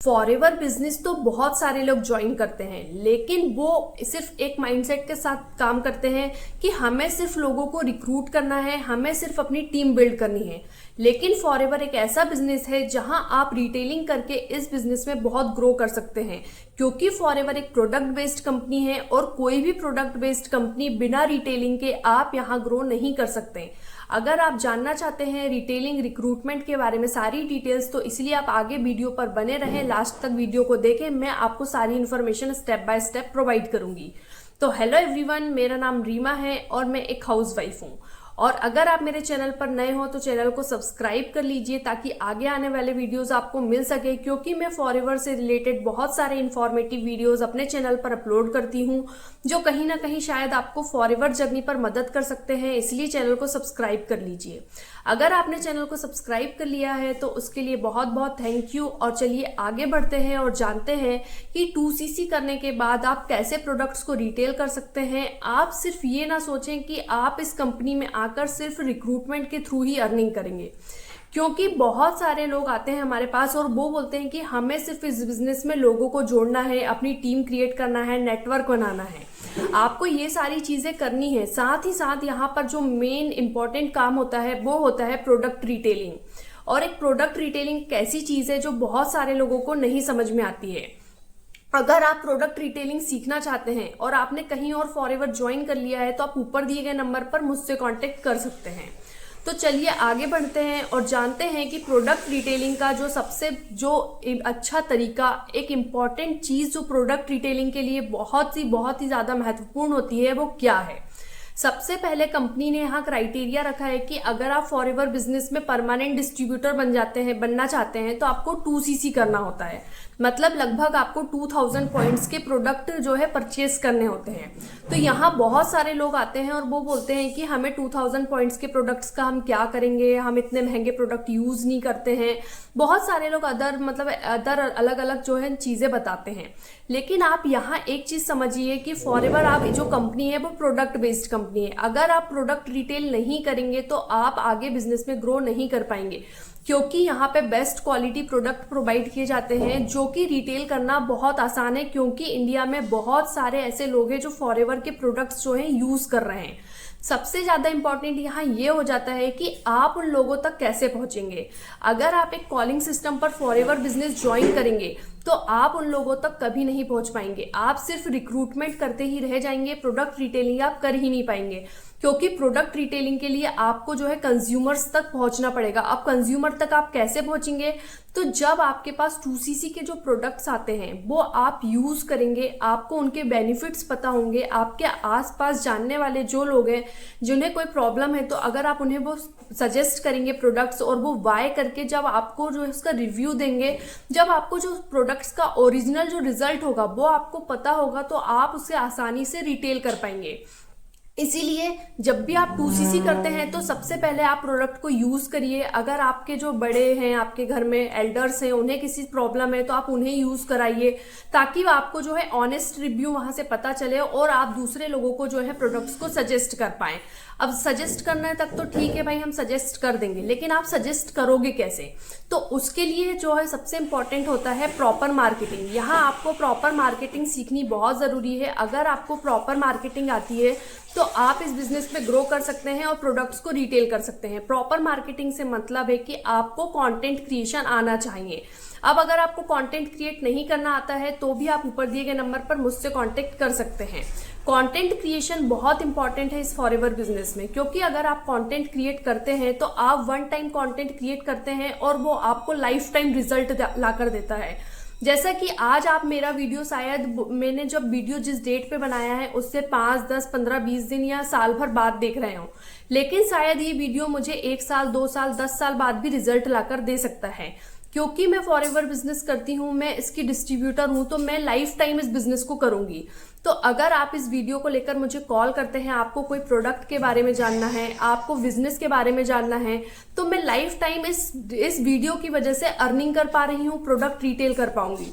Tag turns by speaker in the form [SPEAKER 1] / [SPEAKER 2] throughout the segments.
[SPEAKER 1] Forever business तो बहुत सारे लोग ज्वाइन करते हैं, लेकिन वो सिर्फ एक माइंडसेट के साथ काम करते हैं कि हमें सिर्फ लोगों को रिक्रूट करना है, हमें सिर्फ अपनी टीम बिल्ड करनी है। लेकिन फॉरएवर एक ऐसा बिजनेस है जहां आप रिटेलिंग करके इस बिजनेस में बहुत ग्रो कर सकते हैं, क्योंकि फॉरएवर एक प्रोडक्ट बेस्ड कंपनी है और कोई भी प्रोडक्ट बेस्ड कंपनी बिना रिटेलिंग के आप यहां ग्रो नहीं कर सकते। अगर आप जानना चाहते हैं रिटेलिंग रिक्रूटमेंट के बारे में सारी डिटेल्स, तो इसलिए आप आगे वीडियो पर बने रहें, लास्ट तक वीडियो को देखें। मैं आपको सारी information step by step provide करूंगी। तो हेलो एवरीवन, मेरा नाम रीमा है और मैं एक हाउसवाइफ हूँ। और अगर आप मेरे चैनल पर नए हो तो चैनल को सब्सक्राइब कर लीजिए ताकि आगे आने वाले वीडियोस आपको मिल सके, क्योंकि मैं फॉरएवर से रिलेटेड बहुत सारे इंफॉर्मेटिव वीडियोस अपने चैनल पर अपलोड करती हूँ जो कहीं ना कहीं शायद आपको फॉरएवर जर्नी पर मदद कर सकते हैं। इसलिए चैनल को सब्सक्राइब कर लीजिए। अगर आपने चैनल को सब्सक्राइब कर लिया है तो उसके लिए बहुत बहुत थैंक यू। और चलिए आगे बढ़ते हैं और जानते हैं कि 2CC करने के बाद आप कैसे प्रोडक्ट्स को रिटेल कर सकते हैं। आप सिर्फ ये ना सोचें कि आप इस कंपनी में आकर सिर्फ रिक्रूटमेंट के थ्रू ही अर्निंग करेंगे, क्योंकि बहुत सारे लोग आते हैं हमारे पास और वो बोलते हैं कि हमें सिर्फ इस बिजनेस में लोगों को जोड़ना है, अपनी टीम क्रिएट करना है, नेटवर्क बनाना है। आपको ये सारी चीजें करनी है। साथ ही साथ यहाँ पर जो मेन इंपॉर्टेंट काम होता है वो होता है प्रोडक्ट रिटेलिंग। और एक प्रोडक्ट रिटेलिंग एक ऐसी चीज है जो बहुत सारे लोगों को नहीं समझ में आती है। अगर आप प्रोडक्ट रिटेलिंग सीखना चाहते हैं और आपने कहीं और फॉरएवर ज्वाइन कर लिया है तो आप ऊपर दिए गए नंबर पर मुझसे कांटेक्ट कर सकते हैं। तो चलिए आगे बढ़ते हैं और जानते हैं कि प्रोडक्ट रिटेलिंग का जो अच्छा तरीका, एक इम्पॉर्टेंट चीज जो प्रोडक्ट रिटेलिंग के लिए बहुत ही ज्यादा महत्वपूर्ण होती है वो क्या है। सबसे पहले कंपनी ने यहाँ क्राइटेरिया रखा है कि अगर आप फॉरएवर बिजनेस में परमानेंट डिस्ट्रीब्यूटर बनना चाहते हैं तो आपको 2CC करना होता है। मतलब लगभग आपको 2000 पॉइंट्स के प्रोडक्ट जो है परचेस करने होते हैं। तो यहाँ बहुत सारे लोग आते हैं और वो बोलते हैं कि हमें 2000 पॉइंट्स के प्रोडक्ट्स का हम क्या करेंगे, हम इतने महंगे प्रोडक्ट यूज नहीं करते हैं। बहुत सारे लोग अदर अलग अलग जो है चीजें बताते हैं। लेकिन आप यहाँ एक चीज समझिए कि फॉरएवर आप जो कंपनी है वो प्रोडक्ट बेस्ड कंपनी है। अगर आप प्रोडक्ट रिटेल नहीं करेंगे तो आप आगे बिजनेस में ग्रो नहीं कर पाएंगे, क्योंकि यहाँ पे बेस्ट क्वालिटी प्रोडक्ट प्रोवाइड किए जाते हैं जो कि रिटेल करना बहुत आसान है, क्योंकि इंडिया में बहुत सारे ऐसे लोग हैं जो फॉरएवर के प्रोडक्ट्स जो हैं यूज कर रहे हैं। सबसे ज्यादा इंपॉर्टेंट यहाँ ये हो जाता है कि आप उन लोगों तक कैसे पहुंचेंगे। अगर आप एक कॉलिंग सिस्टम पर फॉरएवर बिजनेस ज्वाइन करेंगे तो आप उन लोगों तक कभी नहीं पहुंच पाएंगे। आप सिर्फ रिक्रूटमेंट करते ही रह जाएंगे, प्रोडक्ट रिटेलिंग आप कर ही नहीं पाएंगे, क्योंकि प्रोडक्ट रिटेलिंग के लिए आपको जो है कंज्यूमर्स तक पहुंचना पड़ेगा। अब कंज्यूमर तक आप कैसे पहुंचेंगे? तो जब आपके पास 2CC के जो प्रोडक्ट्स आते हैं वो आप यूज करेंगे, आपको उनके बेनिफिट्स पता होंगे, आपके आसपास जानने वाले जो लोग हैं जिन्हें कोई प्रॉब्लम है तो अगर आप उन्हें वो सजेस्ट करेंगे प्रोडक्ट्स और वो बाय करके जब आपको जो है उसका रिव्यू देंगे, जब आपको जो प्रोडक्ट्स का ओरिजिनल जो रिजल्ट होगा वो आपको पता होगा, तो आप उसे आसानी से रिटेल कर पाएंगे। इसीलिए जब भी आप 2CC करते हैं तो सबसे पहले आप प्रोडक्ट को यूज करिए। अगर आपके जो बड़े हैं, आपके घर में एल्डर्स हैं, उन्हें किसी प्रॉब्लम है तो आप उन्हें यूज कराइए, ताकि आपको जो है ऑनेस्ट रिव्यू वहां से पता चले और आप दूसरे लोगों को जो है प्रोडक्ट्स को सजेस्ट कर पाएं। अब सजेस्ट करने तक तो ठीक है भाई, हम सजेस्ट कर देंगे, लेकिन आप सजेस्ट करोगे कैसे? तो उसके लिए जो है सबसे इंपॉर्टेंट होता है प्रॉपर मार्केटिंग। यहाँ आपको प्रॉपर मार्केटिंग सीखनी बहुत जरूरी है। अगर आपको प्रॉपर मार्केटिंग आती है तो आप इस बिजनेस में ग्रो कर सकते हैं और प्रोडक्ट्स को रिटेल कर सकते हैं। प्रॉपर मार्केटिंग से मतलब है कि आपको कंटेंट क्रिएशन आना चाहिए। अब अगर आपको कंटेंट क्रिएट नहीं करना आता है तो भी आप ऊपर दिए गए नंबर पर मुझसे कांटेक्ट कर सकते हैं। कंटेंट क्रिएशन बहुत इंपॉर्टेंट है इस फॉरएवर बिजनेस में, क्योंकि अगर आप कंटेंट क्रिएट करते हैं तो आप वन टाइम कंटेंट क्रिएट करते हैं और वो आपको लाइफ टाइम रिजल्ट लाकर देता है। जैसा कि आज आप मेरा वीडियो, शायद मैंने जब वीडियो जिस डेट पे बनाया है उससे 5, 10, 15, 20 दिन या साल भर बाद देख रहे हो, लेकिन शायद ये वीडियो मुझे 1 साल, 2 साल, 10 साल बाद भी रिजल्ट लाकर दे सकता है, क्योंकि मैं फॉरएवर बिजनेस करती हूँ, मैं इसकी डिस्ट्रीब्यूटर हूँ, तो मैं लाइफ टाइम इस बिजनेस को करूंगी। तो अगर आप इस वीडियो को लेकर मुझे कॉल करते हैं, आपको कोई प्रोडक्ट के बारे में जानना है, आपको बिजनेस के बारे में जानना है, तो मैं लाइफ टाइम इस वीडियो की वजह से अर्निंग कर पा रही हूँ, प्रोडक्ट रिटेल कर पाऊंगी।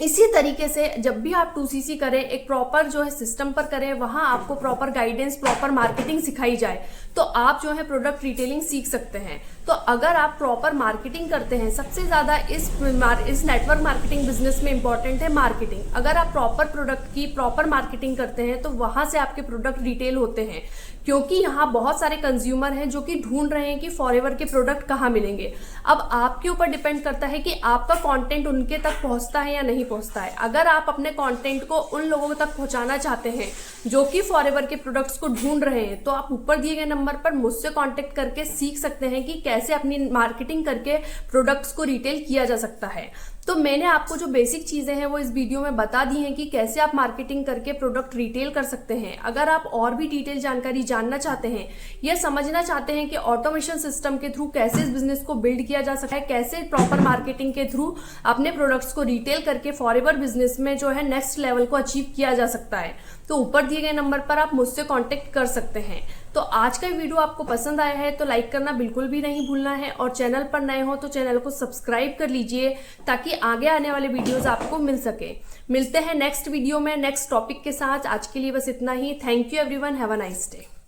[SPEAKER 1] इसी तरीके से जब भी आप 2CC करें, एक प्रॉपर जो है सिस्टम पर करें, वहां आपको प्रॉपर गाइडेंस, प्रॉपर मार्केटिंग सिखाई जाए, तो आप जो है प्रोडक्ट रिटेलिंग सीख सकते हैं। तो अगर आप प्रॉपर मार्केटिंग करते हैं, सबसे ज्यादा इस नेटवर्क मार्केटिंग बिजनेस में इंपॉर्टेंट है मार्केटिंग। अगर आप प्रॉपर प्रोडक्ट की प्रॉपर मार्केटिंग करते हैं तो वहां से आपके प्रोडक्ट रिटेल होते हैं, क्योंकि यहाँ बहुत सारे कंज्यूमर हैं जो कि ढूंढ रहे हैं कि फॉरएवर के प्रोडक्ट कहाँ मिलेंगे। अब आपके ऊपर डिपेंड करता है कि आपका कंटेंट उनके तक पहुंचता है या नहीं पहुंचता है। अगर आप अपने कंटेंट को उन लोगों तक पहुंचाना चाहते हैं जो कि फॉरएवर के प्रोडक्ट्स को ढूंढ रहे हैं, तो आप ऊपर दिए गए नंबर पर मुझसे कांटेक्ट करके सीख सकते हैं कि कैसे अपनी मार्केटिंग करके प्रोडक्ट्स को रिटेल किया जा सकता है। तो मैंने आपको जो बेसिक चीजें हैं वो इस वीडियो में बता दी हैं कि कैसे आप मार्केटिंग करके प्रोडक्ट रिटेल कर सकते हैं। अगर आप और भी डिटेल जानकारी जानना चाहते हैं या समझना चाहते हैं कि ऑटोमेशन सिस्टम के थ्रू कैसे इस बिजनेस को बिल्ड किया जा सकता है, कैसे प्रॉपर मार्केटिंग के थ्रू अपने प्रोडक्ट्स को रिटेल करके फॉरएवर बिजनेस में जो है नेक्स्ट लेवल को अचीव किया जा सकता है, तो ऊपर दिए गए नंबर पर आप मुझसे कांटेक्ट कर सकते हैं। तो आज का वीडियो आपको पसंद आया है तो लाइक करना बिल्कुल भी नहीं भूलना है, और चैनल पर नए हो तो चैनल को सब्सक्राइब कर लीजिए ताकि आगे आने वाले वीडियोस आपको मिल सके। मिलते हैं नेक्स्ट वीडियो में नेक्स्ट टॉपिक के साथ। आज के लिए बस इतना ही। Thank you everyone, have a nice day.